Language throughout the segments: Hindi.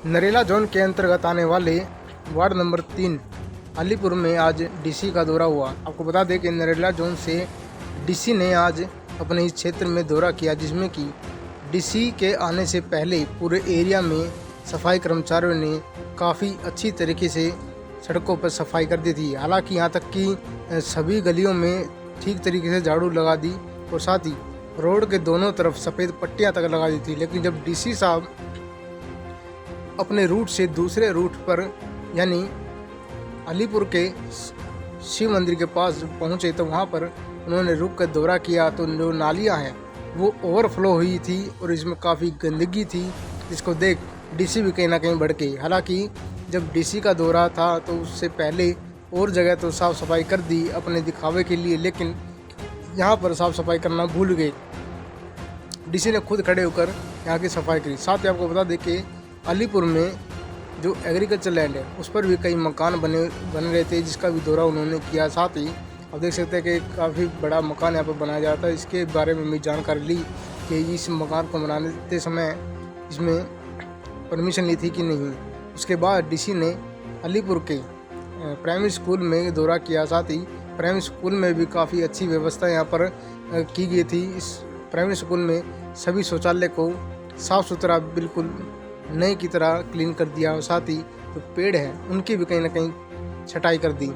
नरेला जोन के अंतर्गत आने वाले वार्ड नंबर 3 अलीपुर में आज डीसी का दौरा हुआ। आपको बता दें कि नरेला जोन से डीसी ने आज अपने इस क्षेत्र में दौरा किया, जिसमें कि डीसी के आने से पहले पूरे एरिया में सफाई कर्मचारियों ने काफ़ी अच्छी तरीके से सड़कों पर सफाई कर दी थी। हालांकि यहाँ तक कि सभी गलियों में ठीक तरीके से झाड़ू लगा दी और साथ ही रोड के दोनों तरफ सफ़ेद पट्टियाँ तक लगा दी थी। लेकिन जब डीसी साहब अपने रूट से दूसरे रूट पर यानी अलीपुर के शिव मंदिर के पास पहुंचे तो वहां पर उन्होंने रुक कर दौरा किया तो जो नालियां हैं वो ओवरफ्लो हुई थी और इसमें काफ़ी गंदगी थी, जिसको देख डीसी भी कहीं ना कहीं भड़के। हालांकि जब डीसी का दौरा था तो उससे पहले और जगह तो साफ़ सफाई कर दी अपने दिखावे के लिए, लेकिन यहाँ पर साफ़ सफाई करना भूल गए। डीसी ने खुद खड़े होकर यहाँ की सफाई की। साथ ही आपको बता दें कि अलीपुर में जो एग्रीकल्चर लैंड है उस पर भी कई मकान बन रहे थे, जिसका भी दौरा उन्होंने किया। साथ ही आप देख सकते हैं कि काफ़ी बड़ा मकान यहाँ पर बनाया जाता है। इसके बारे में भी जानकारी ली कि इस मकान को बनाते समय इसमें परमिशन ली थी कि नहीं। उसके बाद डीसी ने अलीपुर के प्राइमरी स्कूल में दौरा किया। साथ ही प्राइमरी स्कूल में भी काफ़ी अच्छी व्यवस्था यहाँ पर की गई थी। इस प्राइमरी स्कूल में सभी शौचालय को साफ़ सुथरा बिल्कुल नए की तरह क्लीन कर दिया और साथ ही जो पेड़ हैं उनकी भी कहीं ना कहीं छटाई कर दी।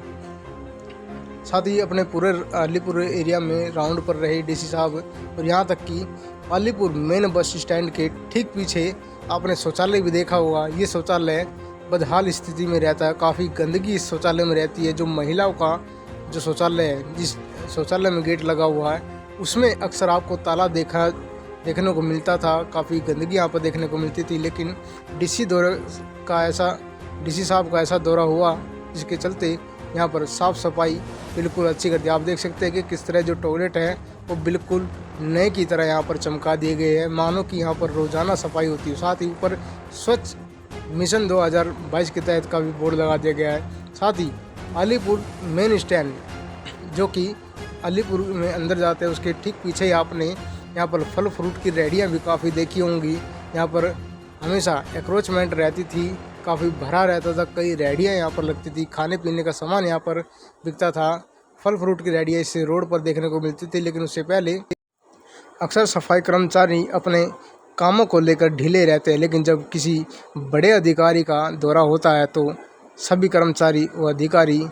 साथ ही अपने पूरे अलीपुर एरिया में राउंड पर रहे डीसी साहब और यहाँ तक कि अलीपुर मेन बस स्टैंड के ठीक पीछे आपने शौचालय भी देखा होगा। ये शौचालय बदहाल स्थिति में रहता है, काफ़ी गंदगी इस शौचालय में रहती है। जो महिलाओं का जो शौचालय है, जिस शौचालय में गेट लगा हुआ है उसमें अक्सर आपको ताला देखने को मिलता था, काफ़ी गंदगी यहाँ पर देखने को मिलती थी। लेकिन डीसी साहब का ऐसा दौरा हुआ जिसके चलते यहाँ पर साफ़ सफाई बिल्कुल अच्छी कर दी। आप देख सकते हैं कि किस तरह जो टॉयलेट है वो बिल्कुल नए की तरह यहाँ पर चमका दिए गए हैं, मानो कि यहाँ पर रोज़ाना सफाई होती है। साथ ही ऊपर स्वच्छ मिशन 2022 के तहत का भी बोर्ड लगा दिया गया है। साथ ही अलीपुर मेन स्टैंड जो कि अलीपुर में अंदर जाते हैं उसके ठीक पीछे ही आपने यहाँ पर फल फ्रूट की रेहड़ियाँ भी काफ़ी देखी होंगी। यहाँ पर हमेशा एक्रोचमेंट रहती थी, काफ़ी भरा रहता था, कई रेहड़ियाँ यहाँ पर लगती थी, खाने पीने का सामान यहाँ पर बिकता था। फल फ्रूट की रेहड़ियाँ इससे रोड पर देखने को मिलती थी। लेकिन उससे पहले अक्सर सफाई कर्मचारी अपने कामों को लेकर ढीले रहते हैं, लेकिन जब किसी बड़े अधिकारी का दौरा होता है तो सभी कर्मचारी व अधिकारी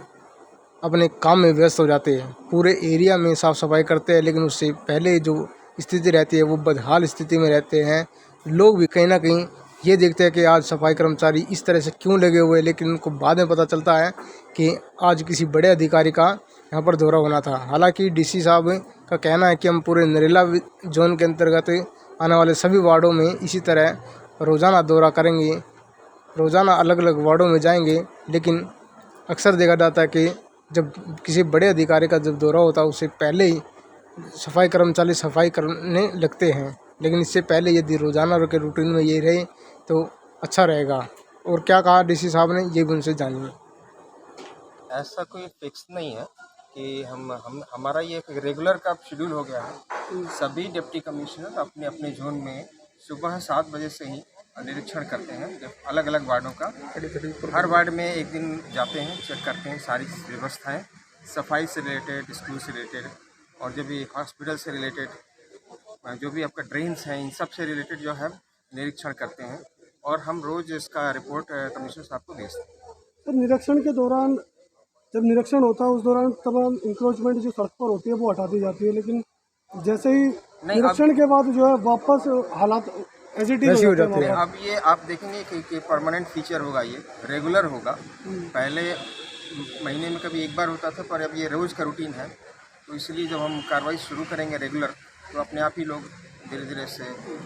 अपने काम में व्यस्त हो जाते हैं, पूरे एरिया में साफ़ सफाई करते हैं। लेकिन उससे पहले जो स्थिति रहती है वो बदहाल स्थिति में रहते हैं। लोग भी कहीं ना कहीं ये देखते हैं कि आज सफाई कर्मचारी इस तरह से क्यों लगे हुए हैं, लेकिन उनको बाद में पता चलता है कि आज किसी बड़े अधिकारी का यहाँ पर दौरा होना था। हालांकि डीसी साहब का कहना है कि हम पूरे नरेला जोन के अंतर्गत आने वाले सभी वार्डों में इसी तरह रोज़ाना दौरा करेंगे, रोज़ाना अलग अलग वार्डों में जाएंगे। लेकिन अक्सर देखा जाता है कि जब किसी बड़े अधिकारी का जब दौरा होता है उससे पहले ही सफाई कर्मचारी सफाई करने लगते हैं। लेकिन इससे पहले यदि रोज़ाना के रूटीन में ये रहे तो अच्छा रहेगा। और क्या कहा डीसी साहब ने, ये भी उनसे जानिए। ऐसा कोई फिक्स नहीं है कि हमारा ये एक रेगुलर का शेड्यूल हो गया है। सभी डिप्टी कमिश्नर अपने अपने जोन में सुबह 7 बजे से ही निरीक्षण करते हैं अलग अलग वार्डों का। हर वार्ड में एक दिन जाते हैं, चेक करते हैं सारी व्यवस्थाएं, सफाई से रिलेटेड, स्कूल से रिलेटेड और जो भी हॉस्पिटल से रिलेटेड, जो भी आपका ड्रेन्स हैं, इन सब से रिलेटेड जो है निरीक्षण करते हैं और हम रोज़ इसका रिपोर्ट कमिश्नर साहब को भेजते हैं। तो निरीक्षण के दौरान जब निरीक्षण होता है उस दौरान तमाम इंक्रोचमेंट जो सड़क पर होती है वो हटा दी जाती है, लेकिन जैसे ही निरीक्षण के बाद जो है वापस हालात एज इट इज हो जाते हैं। अब ये आप देखेंगे कि परमानेंट फीचर होगा, ये रेगुलर होगा। पहले महीने में कभी एक बार होता था, पर अब ये रोज़ का रूटीन है। तो इसलिए जब हम कार्रवाई शुरू करेंगे रेगुलर तो अपने आप ही लोग धीरे धीरे से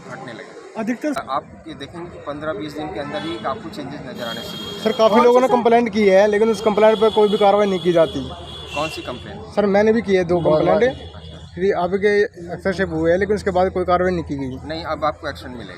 हटने लगे। अधिकतर आप ये देखेंगे कि 15-20 दिन के अंदर ही आपको चेंजेस नजर आने शुरू। सर काफ़ी लोगों ने कंप्लेंट की है, लेकिन उस कंप्लेंट पर कोई भी कार्रवाई नहीं की जाती। कौन सी कंप्लेंट? सर मैंने भी की है 2 कंप्लेंट, फिर आपके एक्सेसिव हुए हैं, लेकिन उसके बाद कोई कार्रवाई नहीं की गई। नहीं, अब आपको एक्शन मिलेगा।